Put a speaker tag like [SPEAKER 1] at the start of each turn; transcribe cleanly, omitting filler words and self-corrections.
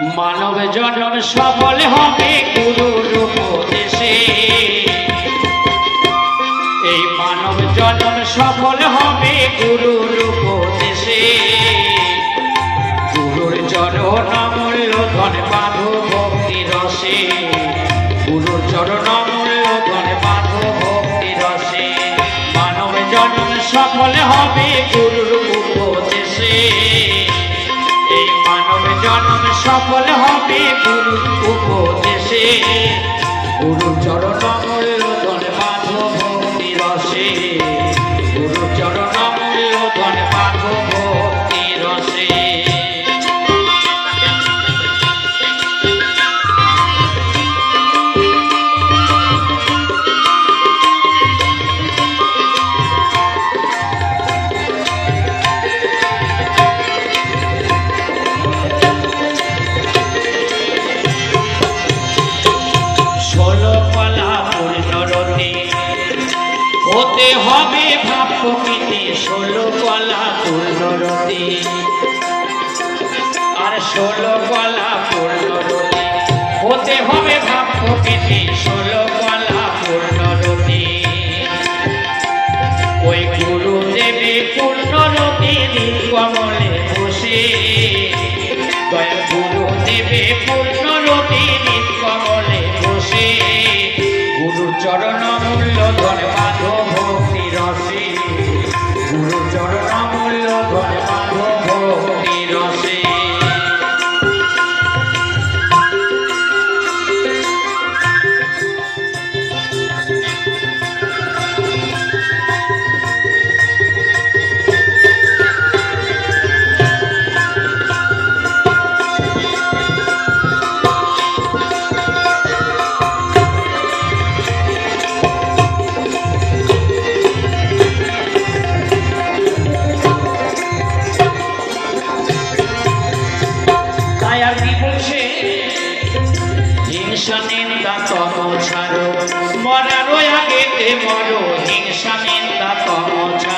[SPEAKER 1] মানব জনম সফল হবে গুরুর উপদেশে। এই মানব জনম সফল হবে গুরুর উপদেশে। গুরুর চরণ মূল্য ধন বাঁধো ভক্তি রসে। গুরুর চরণ মূল্য ধন বাঁধো ভক্তি রসে। মানব জনম সফল হবে গুরুর উপদেশে। এই মানব জনম সফল হবে গুরুর উপদেশে। গুরুর চরণ মূল্য ধন বাঁধো ভক্তি রসে। গুরুর চরণ মূল্য ধন বাঁধো ভক্তি রসে। হতে হবে ভাব প্রকৃতি 16 কলা পূর্ণরতি। আর 16 কলা পূর্ণরতি হতে হবে ভাব প্রকৃতি 16 কলা পূর্ণরতি। ওই গুরু দেবে পূর্ণরতি নীলকমলে বসে। দয়া গুরু দেবে পূর্ণরতি নীলকমলে বসে। গুরুর চরণ মূল্য ধন বাঁধো ভক্তি রসে। গুরুর চরণ মূল্য ধন বাঁধো ভক্তি রসে। হিংসা নিন্দা তম ছাড়ো, মরার আগেতে মরো। হিংসা নিন্দা তম ছাড়ো।